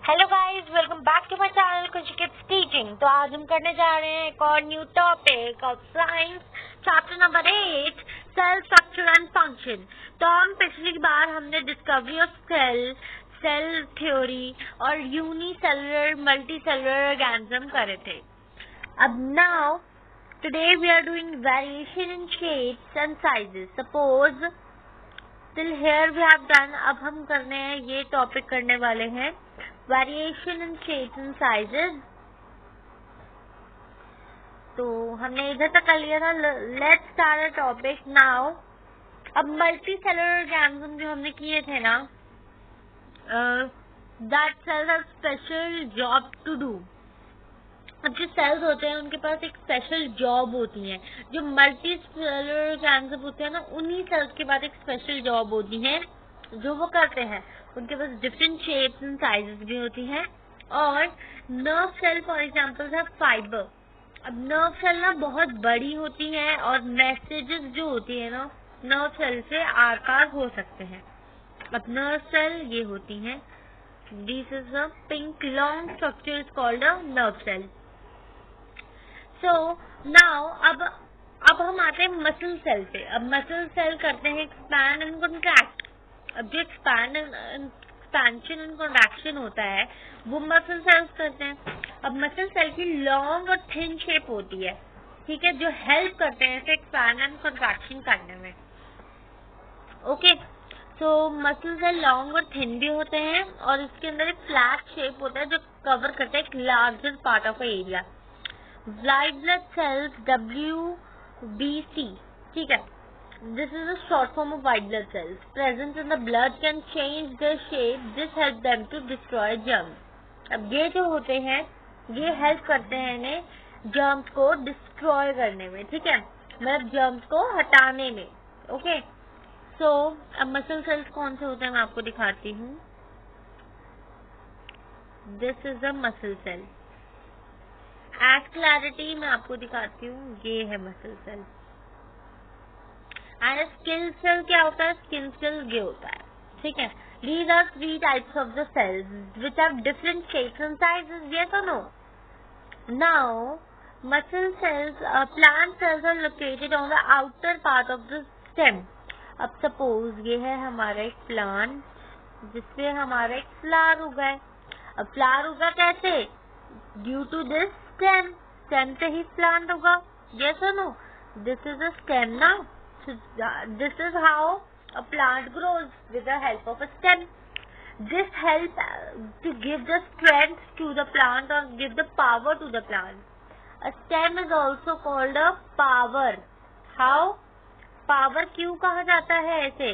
Hello guys, welcome back to my channel कुछ kids teaching. तो आज हम करने जा रहे हैं एक और new topic of science, chapter number 8, cell structure and function. तो हम पिछली बार हमने डिस्कवरी ऑफ सेल थ्योरी और यूनिसेलुलर मल्टीसेलुलर ऑर्गेनिज्म करे थे। अब now today we are doing variation in shapes and sizes. Suppose till here we have done. अब हम करने हैं ये टॉपिक करने वाले हैं variation in shapes and sizes. तो हमने इधर तक कर लिया था। Let's start a topic now. अब मल्टी सेलुलर ऑर्गेनिज्म जो हमने किए थे ना, that cells have special job to do. अब जो सेल्स होते हैं उनके पास एक स्पेशल जॉब होती है। जो मल्टी सेलुलर ऑर्गेनिज्म होते हैं ना, उन्हीं सेल्स के बाद एक स्पेशल जॉब होती है जो वो करते हैं। उनके पास डिफरेंट शेप्स एंड साइजेस भी होती हैं। और नर्व सेल फॉर एग्जांपल है फाइबर। अब नर्व सेल ना बहुत बड़ी होती है और मैसेजेस जो होती है ना नर्व सेल से आकार हो सकते हैं। अब नर्व सेल ये होती हैं। This is a pink long structure is called a nerve cell. So now अब हम आते हैं मसल सेल पे। अब मसल सेल करते हैं एक्सपैंड एंड कॉन्ट्रैक्ट। अब जो एक्सपेंशन एंड कॉन्ट्रैक्शन होता है वो मसल सेल्स करते हैं। अब मसल सेल की लॉन्ग और थिन शेप होती है, ठीक है, जो हेल्प करते हैं इसे एक्सपैंड एंड कॉन्ट्रैक्शन करने में। ओके, सो मसल सेल लॉन्ग और थिन भी होते हैं और इसके अंदर एक फ्लैट शेप होता है जो कवर करता है एक larger part of area. White blood cells WBC, ठीक है, this is a short form of white blood cells present in the blood can change their shape. This helps them to destroy germs. अब ये जो होते हैं ये help करते हैं इन्हें जर्म्स को डिस्ट्रॉय करने में, ठीक है, मतलब जर्म्स को हटाने में। ओके, सो अब मसल सेल्स कौन से होते हैं मैं आपको दिखाती हूँ। This is a muscle cell. As clarity मैं आपको दिखाती हूँ, ये है muscle cell. And skin cell क्या होता है? स्किन सेल ये होता है, ठीक है। These are three types of the cells which have different shapes and sizes. Yes or no? Now, muscle cells, plant cells are located on the outer part of the stem. अब suppose ये है हमारा एक plant जिसपे हमारा एक flower उगा है। अब flower उगा कैसे? Due to this stem. Stem से ही plant उगा। Yes or no? This is a stem now. So this is how a plant grows, with the help of a stem. This helps to give the strength to the plant or give the power to the plant. A stem is also called a power. How? Power क्यों कहा जाता है ऐसे?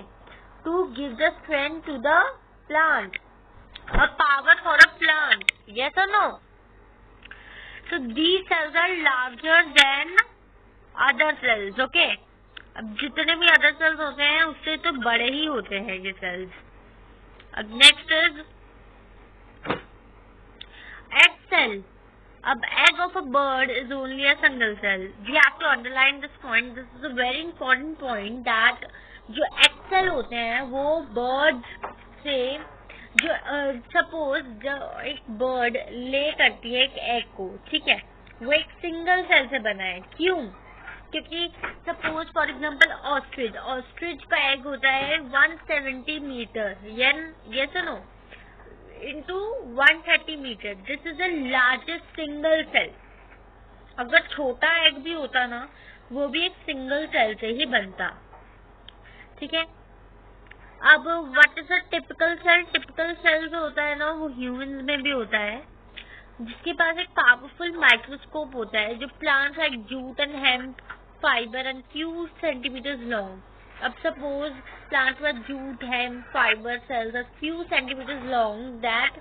To give the strength to the plant. A power for a plant. Yes or no? So these cells are larger than other cells. Okay? अब जितने भी other sales होते हैं उससे तो बड़े ही होते हैं ये सेल्स। अब नेक्स्ट इज एग सेल। अब egg of a bird is only a single cell. We have to underline this point. This is a very important point that जो एग सेल होते हैं वो बर्ड से जो सपोज जो एक बर्ड ले करती है एक एग को, ठीक है, वो एक सिंगल सेल से बना है। क्यों? क्योंकि सपोज फॉर एग्जाम्पल ऑस्ट्रिच का एग होता है 170 meter yes or no into 130 meter. This is the largest single cell. अगर छोटा एग भी होता ना वो भी एक सिंगल सेल से ही बनता, ठीक है। अब what is a typical cell? Typical cell जो होता है ना वो ह्यूमंस में भी होता है, जिसके पास एक पावरफुल माइक्रोस्कोप होता है जो plants like jute and hemp fibre and few centimeters long. अब suppose plants with jute, hemp, fiber cells are few centimeters long. That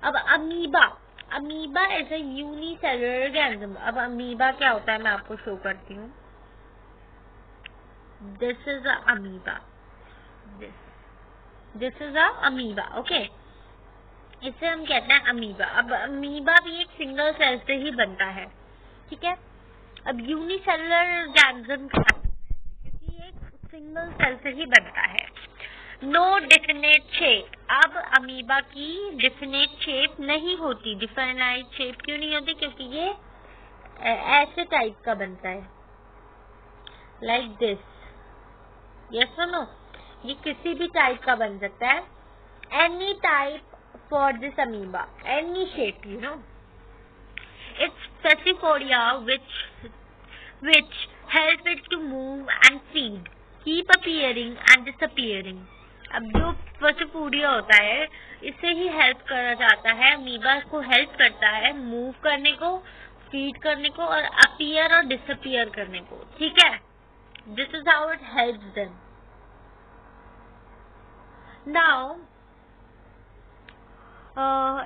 अब amoeba is a unicellular organism. अब अमीबा क्या होता है मैं आपको शो करती हूँ। This is a amoeba. This is a amoeba. Okay. इसे हम कहते हैं अमीबा। अब अमीबा भी एक सिंगल सेल से ही बनता है, ठीक है। अब यूनिसेलुलर ऑर्गेनिज्म क्या है? क्योंकि एक सिंगल सेल से ही बनता है। नो डेफिनेट शेप, अब अमीबा की डेफिनेट शेप नहीं होती। डिफाइनाइट शेप क्यों नहीं होती? क्योंकि ये ऐसे टाइप का बनता है, लाइक दिस। यस और नो? ये किसी भी टाइप का बन सकता है, any type for this amoeba, any shape, you know. It's स्पेसिफोरिया which help it to move and feed, keep appearing and disappearing। अब जो स्पेसिफोरिया होता है, इससे ही हेल्प करा जाता है, अमीबा को हेल्प करता है मूव करने को, फीड करने को और अपीयर और डिसअपीयर करने को, ठीक है। This is how it helps them. Now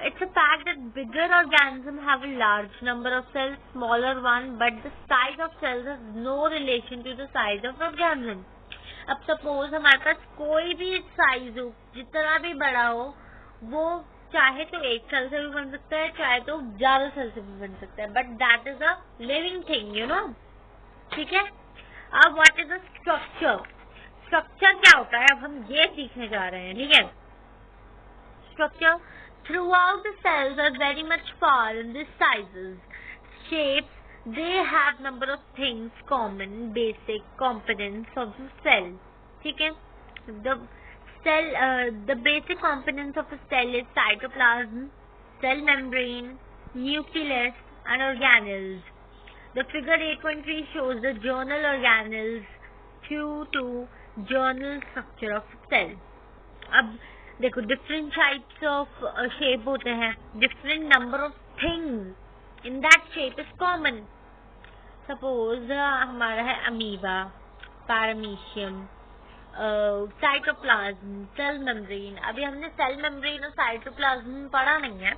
it's a fact that bigger organisms have a large number of cells, smaller one, but the size of cells has no relation to the size of organism। अब suppose हमारे पास कोई भी size हो, जितना भी बड़ा हो, वो चाहे तो एक सेल से भी बन सकता है, चाहे तो ज्यादा सेल से भी बन सकता है, but that is a living thing, you know, ठीक है। अब what is the structure? Structure क्या होता है, अब हम ये सीखने जा रहे हैं, ठीक है। Structure, throughout the cells are very much far in the sizes, shapes, they have number of things common, basic components of the cell, ठीक है। the cell the basic components of a cell is cytoplasm, cell membrane, nucleus and organelles। the figure 8.3 shows the journal organelles due to journal structure of cell। अब देखो, different types of shape होते हैं, different number of things in that shape is common. Suppose हमारा है amoeba, paramecium, cytoplasm, cell membrane. अभी हमने cell membrane और cytoplasm पढ़ा नहीं है,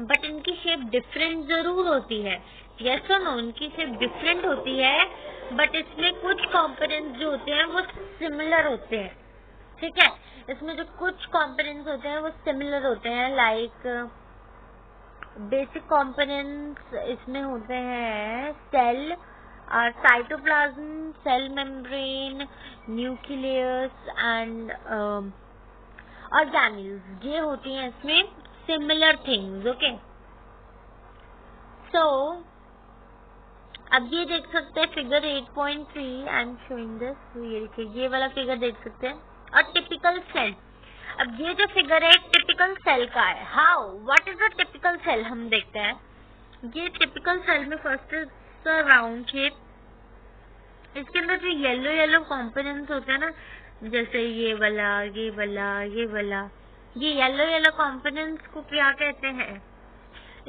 बट इनकी शेप डिफरेंट जरूर होती है। यस और नो? इनकी शेप डिफरेंट होती है, बट इसमें कुछ कंपोनेंट्स जो होते हैं वो सिमिलर होते हैं, ठीक है। इसमें जो कुछ कंपोनेंट्स होते हैं वो सिमिलर होते हैं, लाइक बेसिक कंपोनेंट्स इसमें होते हैं cell, cytoplasm, cell membrane, nucleus and organelles. ये होती हैं इसमें सिमिलर थिंग्स, ओके। सो अब ये देख सकते हैं figure 8.3, I am showing this, ये देखिए, ये वाला फिगर देख सकते हैं। और टिपिकल सेल, अब ये जो फिगर है टिपिकल सेल का है। How, what is the typical cell? हम देखते हैं। ये टिपिकल सेल में फर्स्ट इज राउंड शेप, इसके अंदर जो येलो येलो कंपोनेंट्स होते हैं ना, जैसे ये वाला, ये वाला, ये वाला, ये येलो येलो कंपोनेंट्स को क्या कहते हैं?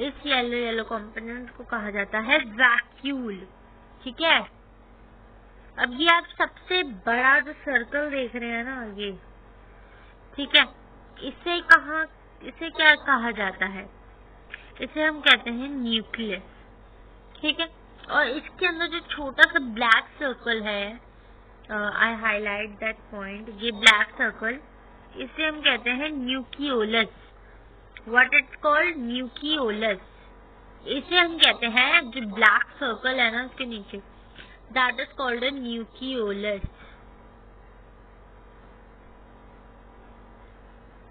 इस येलो येलो कंपोनेंट्स को कहा जाता है वैक्यूल, ठीक है। अब ये आप सबसे बड़ा जो सर्कल देख रहे हैं ना, ये, ठीक है, इसे क्या कहा जाता है? इसे हम कहते हैं न्यूक्लियस, ठीक है। और इसके अंदर जो छोटा सा ब्लैक सर्कल है, आई हाईलाइट दैट पॉइंट, ये ब्लैक सर्कल, इसे हम कहते हैं nucleolus. What it's called? Nucleolus. इसे हम कहते हैं, जो ब्लैक सर्कल है ना उसके नीचे, that is called a nucleolus,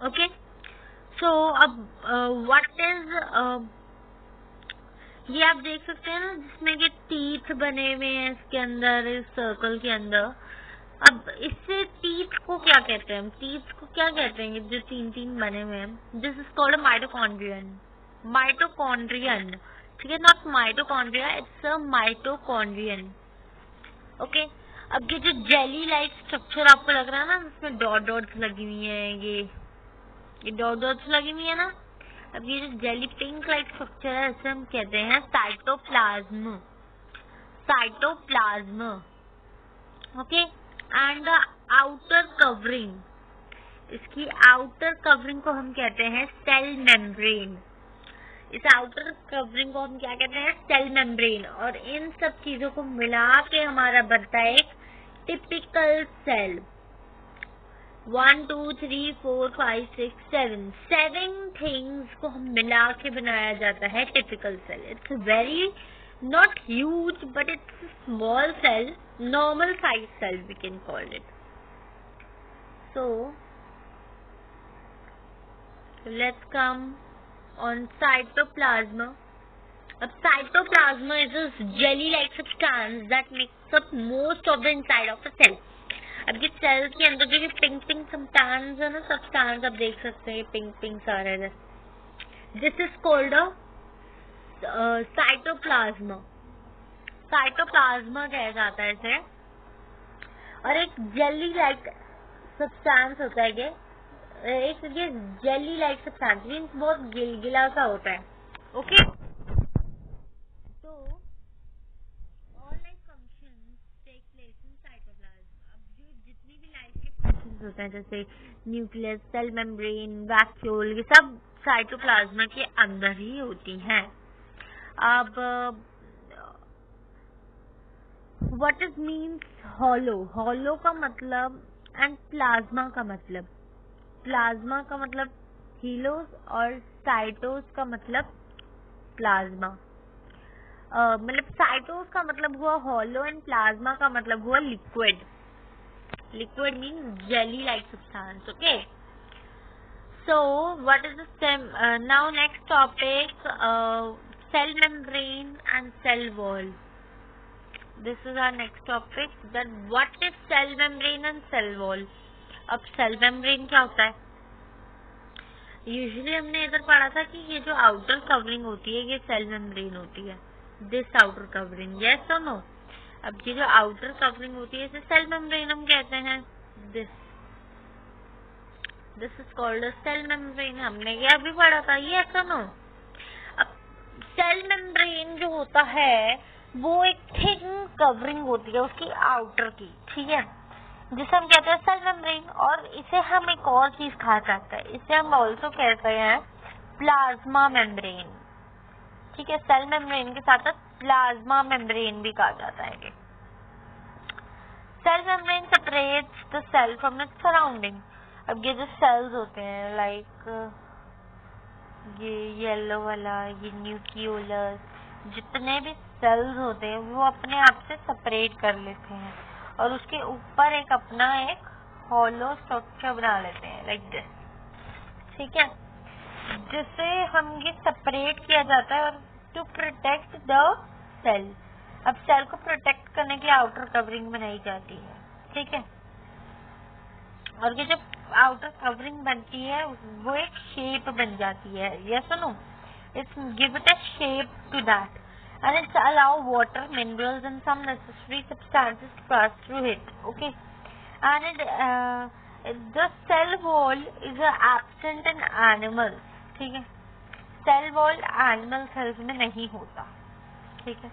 okay। so अब what is ये आप देख सकते हैं ना, जिसमें कि टीथ बने हुए हैं इसके अंदर, इस सर्कल के अंदर। अब इससे टीथ को क्या कहते हैं? हम टीथ को क्या कहते हैं जो तीन तीन बने हुए हैं? This is called mitochondrion, mitochondrion, ठीक है, not mitochondria, it's a mitochondrion, okay. अब ये जो जेली लाइक स्ट्रक्चर आपको लग रहा है ना, इसमें डॉट डॉट्स लगी हुई है, ये डॉट डॉट्स लगी हुई है ना, अब ये जो जेली पिंक लाइक स्ट्रक्चर है, इसे हम कहते हैं cytoplasm, cytoplasm, okay. And the outer covering, इसकी आउटर कवरिंग को हम कहते हैं सेल मेम्ब्रेन। इस आउटर कवरिंग को हम क्या कहते हैं? Cell membrane. और इन सब चीजों को मिला के हमारा बनता है एक टिपिकल सेल। 1 2 3 4 5 6 7 थिंग्स को हम मिला के बनाया जाता है typical cell. It's very not huge but it's small cell, normal size cell we can call it. So let's come on cytoplasma. अब cytoplasma is a jelly-like substance that makes up most of the inside of a cell. अब ये cell के अंदर जो भी pink pink substance है ना, substance आप देख सकते हैं पिंक पिंक सारे है, this is called a cytoplasm. Cytoplasm कहा जाता है इसे. और एक जेली लाइक सब्सटेंस होता है ये, एक ये जेली लाइक सब्सटेंस मीन्स बहुत गिलगिला सा होता है. ओके, तो all life functions take place in cytoplasm. अब जो जितनी भी लाइफ के फंक्शंस होते हैं जैसे न्यूक्लियस, सेल मेम्ब्रेन, वैक्यूल, ये सब साइटोप्लाज्मा के अंदर ही होती हैं. अब what is means hollow. Hollow का मतलब एंड प्लाज्मा का मतलब, प्लाज्मा का मतलब हीलोस और साइटोस का मतलब प्लाज्मा. मतलब साइटोस का मतलब हुआ हॉलो एंड प्लाज्मा का मतलब हुआ liquid. Liquid means jelly like substance. Okay, so what is the stem? Now next topic, cell membrane and cell wall. This is our next topic. Then what is cell membrane and cell wall? अब cell membrane क्या होता है? Usually हमने इधर पढ़ा था कि ये जो आउटर कवरिंग होती है ये सेल मेम्ब्रेन होती है. दिस आउटर कवरिंग, यस और नो? अब ये जो आउटर कवरिंग होती है इसे सेल मेम्ब्रेन हम कहते हैं. This is called a cell membrane. हमने ये अभी पढ़ा था, यस और नो? अब सेल मेम्ब्रेन जो होता है वो एक थिक कवरिंग होती है उसकी आउटर की, ठीक है, जिसे हम कहते हैं सेल मेम्ब्रेन. और इसे हम एक और चीज कहा जाता है, इसे हम ऑल्सो कहते हैं प्लाज्मा मेम्ब्रेन. ठीक है, सेल मेम्ब्रेन के साथ साथ प्लाज्मा मेम्ब्रेन भी कहा जाता है. Cell membrane separates the cell from its surrounding. अब ये जो सेल्स होते हैं लाइक ये येलो वाला, ये न्यूक्लियोलस, जितने भी सेल्स होते हैं वो अपने आप से सेपरेट कर लेते हैं और उसके ऊपर एक अपना एक हॉलो स्ट्रक्चर बना लेते हैं लाइक दिस. ठीक है, जिससे हम ये सेपरेट किया जाता है और टू प्रोटेक्ट द सेल. अब सेल को प्रोटेक्ट करने के लिए आउटर कवरिंग बनाई जाती है. ठीक है, और ये जब आउटर कवरिंग बनती है वो एक शेप बन जाती है. यस और no? It's give it a shape to that and it's allow water, minerals and some necessary substances to pass through it. Okay, and the cell wall is absent in animals. ठीक है, cell wall animal cells में नहीं होता. ठीक है,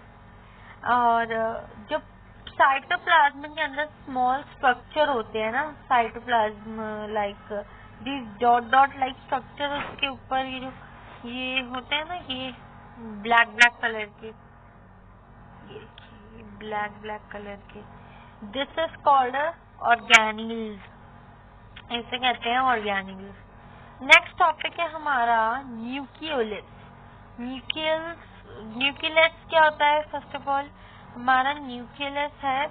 और जो cytoplasm के अंदर स्मॉल स्ट्रक्चर होते हैं ना, cytoplasm like this dot dot like structure, उसके ऊपर ये होते हैं ना, ये ब्लैक ब्लैक कलर के, ब्लैक कलर के, दिस इज कॉल्ड ऑर्गेनील्स. इसे कहते हैं ऑर्गेनील्स. नेक्स्ट टॉपिक है हमारा न्यूक्लियोलस. न्यूक्लियस क्या होता है? फर्स्ट ऑफ ऑल हमारा न्यूक्लियस है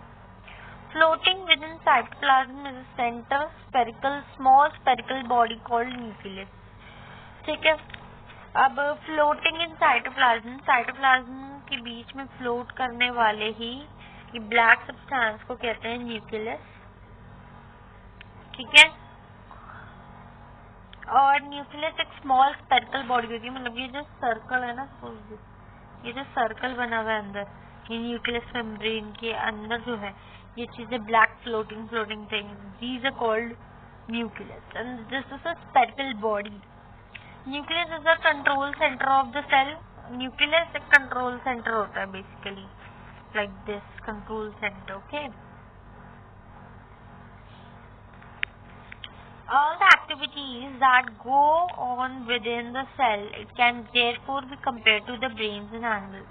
floating with in cytoplasm is centre spherical small spherical body called nucleus. ठीक है, अब फ्लोटिंग इन साइटोप्लाज्म, साइटोप्लाज्म के बीच में फ्लोट करने वाले ही ये ब्लैक सब्सटेंस को कहते हैं न्यूक्लियस. ठीक है, और न्यूक्लियस एक स्मॉल स्पेरिकल बॉडी होती है. मतलब ये जो सर्कल है ना, ये जो सर्कल बना हुआ है अंदर, ये न्यूक्लियस मेम्ब्रेन के अंदर जो है ये चीजें black floating things, these are called nucleus and this is a spherical body. Nucleus is the control centre of the cell. Nucleus एक कंट्रोल सेंटर होता है basically, like this control centre. Okay, all the activities that go on within the cell, it can therefore be compared to the brains in animals.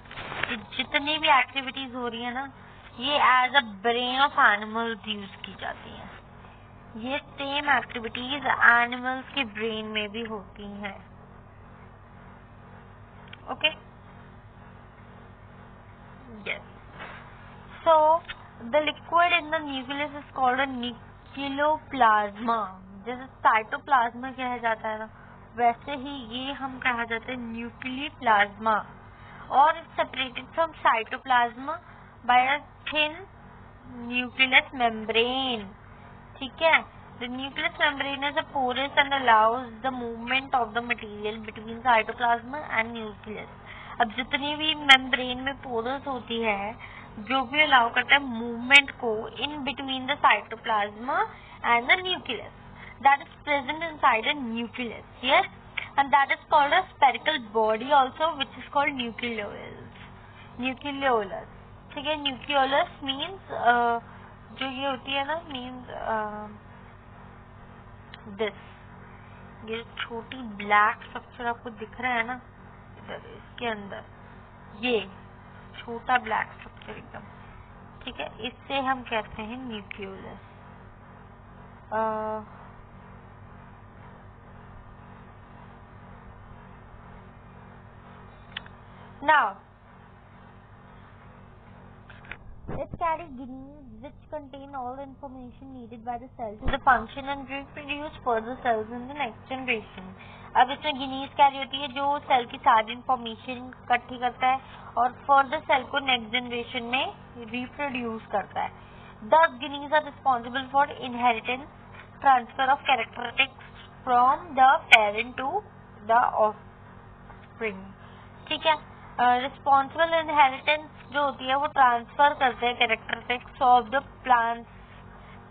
जितनी भी activities हो रही है ना, ये as a brain of animals use की जाती हैं. ये सेम एक्टिविटीज एनिमल्स के ब्रेन में भी होती हैं. Okay, yes. So the liquid in the nucleus is called a nucleoplasm, जैसे साइटोप्लाज्मा कहा जाता है ना, वैसे ही ये हम कहा जाता है न्यूक्लियोप्लाज्मा। और separated from cytoplasm by a thin nucleus membrane. ठीक है, the nucleus membrane is a porous and allows the movement of the material between cytoplasm and nucleus. अब जितनी भी मेम्ब्रेन में पोरस होती है, जो भी अलाउ करता है मूवमेंट को in between the cytoplasm and the nucleus, that is present inside a nucleus, yes, and that is called a spherical body also, which is called nucleolus. ठीक है, न्यूक्लियोलस मीन्स जो ये होती है ना, मीन्स दिस, ये छोटी ब्लैक स्ट्रक्चर आपको दिख रहा है ना इधर इसके अंदर, ये छोटा ब्लैक स्ट्रक्चर एकदम, ठीक है, इससे हम कहते हैं nucleolus. Now let's carry genes which contain all the information needed by the cell to the function and reproduce further cells in the next generation. अब इसमें गिनीज कैरी होती है जो सेल की सारी इंफॉर्मेशन इकट्ठी करता है और फर्दर सेल को नेक्स्ट जनरेशन में रिप्रोड्यूस करता है। Thus genes are responsible for inheritance, transfer of characteristics from the parent to the offspring. ठीक है, रिस्पॉन्सिबल इनहेरिटेंस जो होती है वो ट्रांसफर करते हैं characteristics of the plant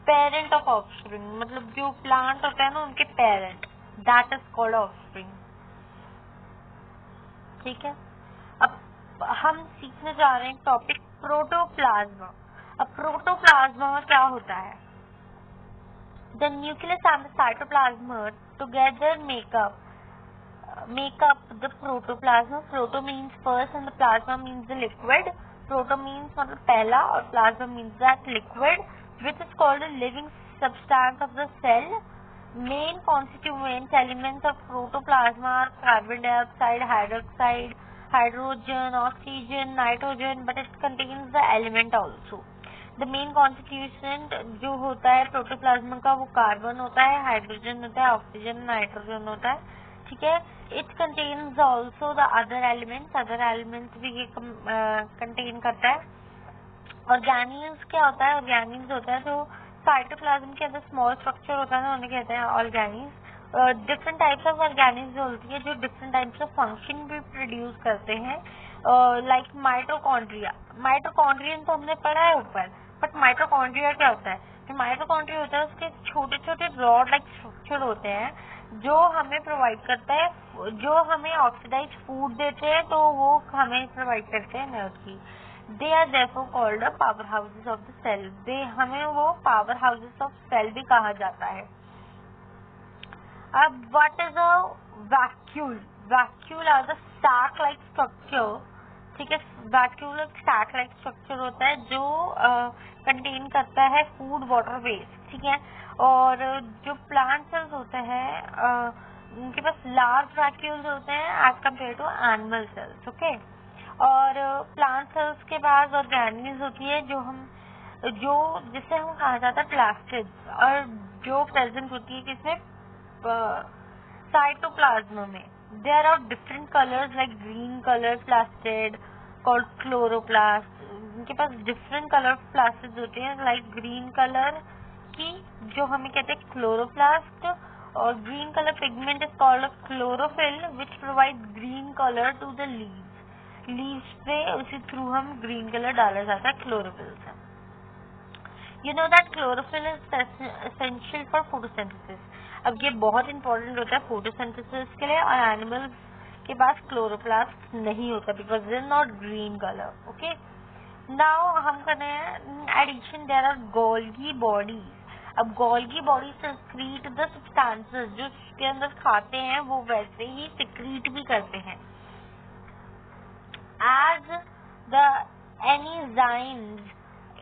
parent of offspring, मतलब जो प्लांट होता है ना उनके parent, that is called offspring. ठीक है, अब हम सीखने जा रहे हैं टॉपिक प्रोटोप्लाज्मा। अब प्रोटोप्लाज्मा में क्या होता है? The nucleus and the cytoplasm together make up the protoplasma. Proto means first and the plasma means the liquid. Proto means मतलब पहला और plasma means that liquid, which is called a living substance of the cell. Main constituent elements of protoplasma are carbon dioxide, hydroxide, hydrogen, oxygen, nitrogen, but it contains the element also. The main constituent जो होता है प्रोटोप्लाज्मा का वो carbon होता है, hydrogen होता है, oxygen, nitrogen होता है। ठीक है, it contains also the other elements भी ये कंटेन करता है। ऑर्गेनीज क्या होता है? ऑर्गेनीज होता है जो साइटोप्लाज्म के अंदर स्मॉल स्ट्रक्चर होता है ना, उन्हें कहते हैं ऑर्गेनीज। डिफरेंट टाइप्स ऑफ ऑर्गेनीज होती है जो डिफरेंट टाइप्स ऑफ फंक्शन भी प्रोड्यूस करते हैं, लाइक माइटोकॉन्ड्रिया। माइटोकॉन्ड्रियन तो हमने पढ़ा है ऊपर, बट माइटोकॉन्ड्रिया क्या होता है? जो माइटोकॉन्ड्रिया होता है उसके छोटे छोटे रॉड लाइक स्ट्रक्चर होते हैं जो हमें प्रोवाइड करता है, जो हमें ऑक्सीडाइज फूड देते हैं, तो वो हमें प्रोवाइड करते हैं energy. They are therefore called power houses of the cell. They हमें वो पावर हाउसेस ऑफ सेल भी कहा जाता है। अब what is a vacuole? Vacuole are the stack like structure. ठीक है, वैक्यूल एक स्टैक लाइक स्ट्रक्चर होता है जो कंटेन करता है फूड, वाटर, वेस्ट। ठीक है, और जो प्लांट सेल्स होते हैं उनके पास लार्ज वैक्यूल्स होते हैं as compare to animal cells. Okay, और प्लांट सेल्स के पास ऑर्गेनीज होती है जो जिसे हम कहा जाता है प्लास्टिड्स, और जो प्रेजेंट होती है किसमें? साइटोप्लाज्म में। There are different colours like green colour plastid called chloroplast. उनके पास डिफरेंट कलर प्लास्टिड्स होते हैं, लाइक ग्रीन कलर की जो हमें कहते हैं क्लोरोप्लास्ट, और green colour pigment is called chlorophyll which provide green colour to the leaves. Leaves पे उसी थ्रू हम ग्रीन कलर डाला जाता है क्लोरोफिल से। You know that chlorophyll is essential for photosynthesis. अब ये बहुत इंपॉर्टेंट होता है फोटोसिंथेसिस के लिए, और एनिमल्स के पास क्लोरोप्लास्ट नहीं होता because they are not green colour. Okay, now हम करते हैं addition. There are Golgi bodies. अब Golgi body secrete the substances, जो उसके अंदर खाते हैं वो वैसे ही सिक्रीट भी करते हैं। As the enzymes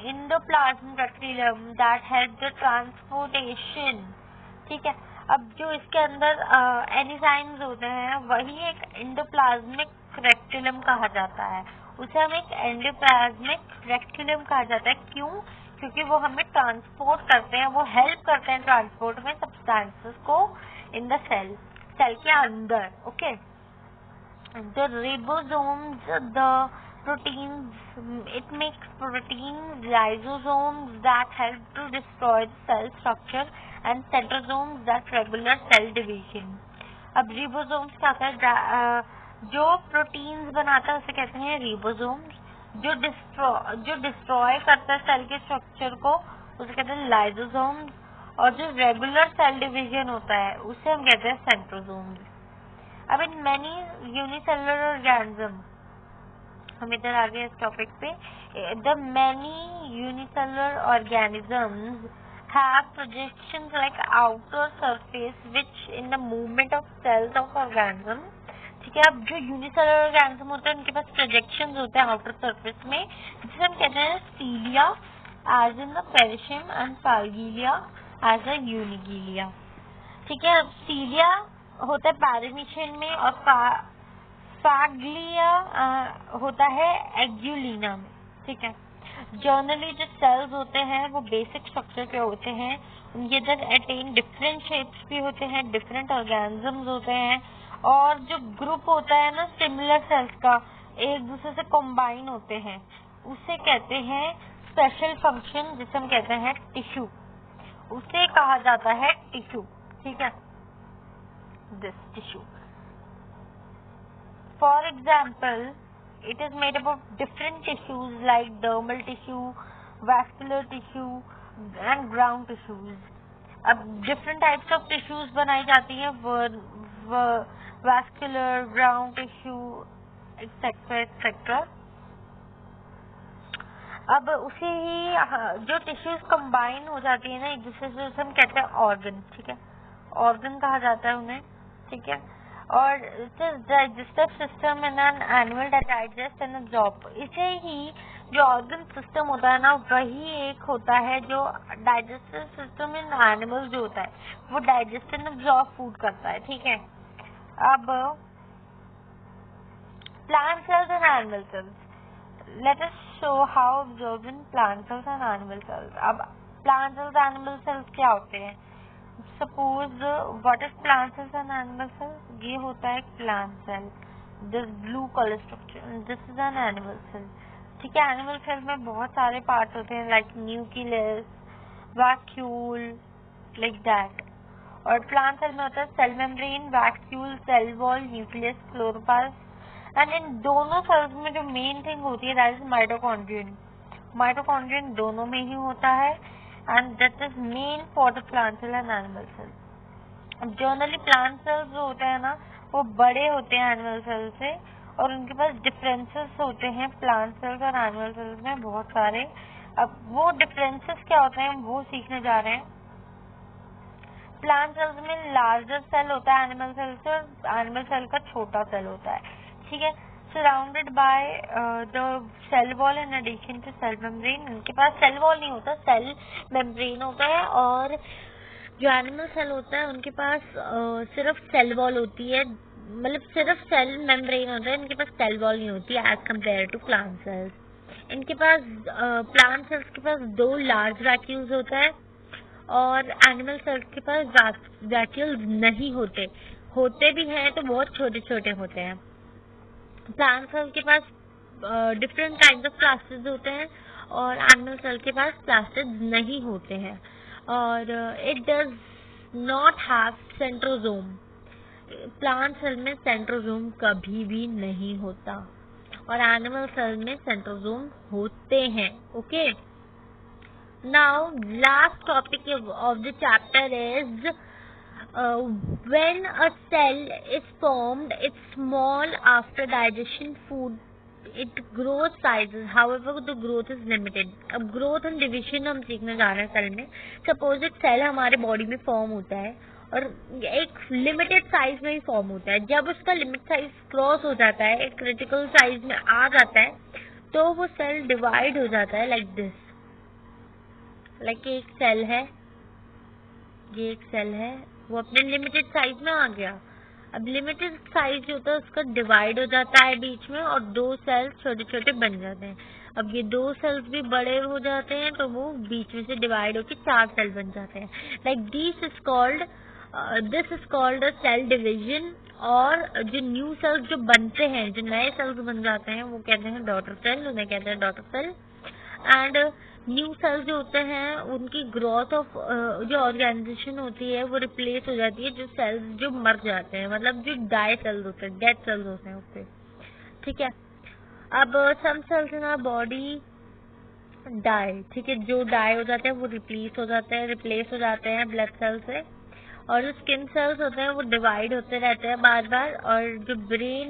in the plasm reticulum that help the transportation. ठीक है, अब जो इसके अंदर एनिजाइम्स होते हैं वही एक एंडोप्लाज्मिक रेटिकुलम कहा जाता है। उसे हम एक एंडोप्लाज्मिक रेटिकुलम कहा जाता है। क्यों? क्योंकि वो हमें ट्रांसपोर्ट करते हैं, वो हेल्प करते हैं ट्रांसपोर्ट में सब्सटेंसेस को इन द सेल के अंदर। Okay, the ribosomes, the proteins, it makes protein lysosomes that help to destroy the cell structure and centrosomes that regular cell division. अब रिबोसोम्स क्या होता है? जो प्रोटीन्स बनाता है उसे कहते हैं रिबोसोम्स। जो डिस्ट्रॉय करता है सेल के स्ट्रक्चर को उसे कहते हैं लाइसोसोम्स, और जो रेगुलर सेल डिवीजन होता है उसे हम कहते हैं सेंट्रोसोम्स। अब इन मैनी यूनिसेलुलर ऑर्गेनिज्म, हम इधर आ गए इस टॉपिक पे, the many unicellular organisms have projections like outer surface which in the movement of cells of organism। ठीक है, अब जो यूनिसेलुलर ऑर्गेनिज्म होते हैं उनके पास प्रोजेक्शंस होते हैं आउटर सरफेस में, जिसे हम कहते हैं cilia as in the paramecium and flagella as a यूनिगिलिया। ठीक है, सीलिया होता है पैरामीशियम में और फाग्लिया होता है एक्जुलिना में। ठीक है, जनरली जो सेल्स होते हैं वो बेसिक स्ट्रक्चर के होते हैं, उनके अंदर अटेन डिफरेंट शेप्स भी होते हैं, डिफरेंट ऑर्गेनिजम्स होते हैं, और जो ग्रुप होता है ना सिमिलर सेल्स का एक दूसरे से कंबाइन होते हैं उसे कहते हैं स्पेशल फंक्शन, जिसे हम कहते हैं टिश्यू, उसे कहा जाता है टिश्यू। ठीक है, this tissue for example it is made up of different tissues like dermal tissue, vascular tissue and ground tissues। अब different types of tissues बनाई जाती हैं, vascular, ground tissue, etc etc। अब उसे ही जो tissues combine हो जाती है ना एक दूसरे से, उसे हम कहते हैं organ। ठीक है, organ कहा जाता है उन्हें। ठीक है, और digestive system in an animal digest and absorb. इसे ही जो ऑर्गन सिस्टम होता है ना वही एक होता है जो डाइजेस्टिव सिस्टम इन एनिमल जो होता है वो डाइजेस्ट एंड एब्जॉर्ब फूड करता है। ठीक है, अब plant cells and animal cells, let us show how observing plant cells and animal cells. अब प्लांट सेल्स एनिमल सेल्स क्या होते हैं? Suppose what is plant cells and animal cells? ये होता है plant cell, this blue colour structure, this is an animal cell. ठीक है, animal cell में बहुत सारे पार्ट होते हैं like nucleus, vacuole, like that. और प्लांट सेल में होता है cell membrane, vacuole, cell wall, nucleus, chloroplast. And इन दोनों सेल्स में जो मेन थिंग होती है दैट इज माइटोकॉन्ड्रियन। माइटोकॉन्ड्रियन दोनों में ही होता है and that is main for the plant cell and animal cell। अब जनरली प्लांट सेल्स जो होते हैं ना वो बड़े होते हैं एनिमल सेल से, और उनके पास डिफरेंसेस होते हैं प्लांट सेल्स और एनिमल सेल्स में बहुत सारे। अब वो डिफरेंसेस क्या होते हैं वो सीखने जा रहे हैं। प्लांट सेल्स में लार्जर सेल होता है एनिमल सेल से, और एनिमल सेल का छोटा सेल होता है। ठीक है, surrounded by the cell wall in addition to cell membrane. उनके पास सेल वॉल नहीं होता, सेल मेम्ब्रेन होता है, और जो एनिमल सेल होता है उनके पास सिर्फ सेल वॉल होती है, मतलब सिर्फ सेल मेम्ब्रेन होता है, इनके पास सेल वॉल नहीं होती as compare to plant cells. इनके पास प्लांट सेल्स के पास 2 लार्ज वैक्यूल्स होता है, और एनिमल सेल्स के पास वैक्यूल्स नहीं होते, होते भी हैं तो बहुत छोटे छोटे होते हैं। प्लांट सेल के पास डिफरेंट काइंड ऑफ प्लास्टिड्स होते हैं, और एनिमल सेल के पास प्लास्टिड्स नहीं होते हैं, और it does not have centrosome. Plant cell में सेंट्रोसोम कभी भी नहीं होता, और एनिमल सेल में सेंट्रोसोम होते हैं। Okay, now last topic of the chapter is when a cell is formed, it's small after digestion food, it grows sizes, however the growth is limited। अब growth and division हम सीखने जा रहे हैं cell में। Suppose एक cell हमारे body में फॉर्म होता है और एक लिमिटेड साइज में ही फॉर्म होता है। जब उसका लिमिट साइज क्रॉस हो जाता है, एक क्रिटिकल साइज में आ जाता है, तो वो सेल डिवाइड हो जाता है लाइक दिस। लाइक एक सेल है, ये एक सेल है, वो अपने लिमिटेड साइज में आ गया। अब लिमिटेड साइज जो होता है उसका डिवाइड हो जाता है बीच में, और 2 सेल्स छोटे छोटे बन जाते हैं। अब ये 2 सेल्स भी बड़े हो जाते हैं तो वो बीच में से डिवाइड होकर 4 सेल बन जाते हैं। Like this is called a cell division. और जो न्यू सेल्स जो बनते हैं, जो नए सेल्स बन जाते हैं, वो कहते हैं डॉटर सेल, उन्हें कहते हैं daughter cell. And new cells जो होते हैं उनकी ग्रोथ ऑफ जो ऑर्गेनाइजेशन होती है वो रिप्लेस हो जाती है जो सेल्स जो मर जाते हैं, मतलब जो डाई सेल्स होते हैं, डेड सेल्स होते हैं उससे। ठीक है। अब some cells in our body die, ठीक है, जो डाई हो जाते हैं वो रिप्लेस हो जाते हैं ब्लड सेल से। और जो स्किन सेल्स होते हैं वो डिवाइड होते रहते हैं बार बार। और जो ब्रेन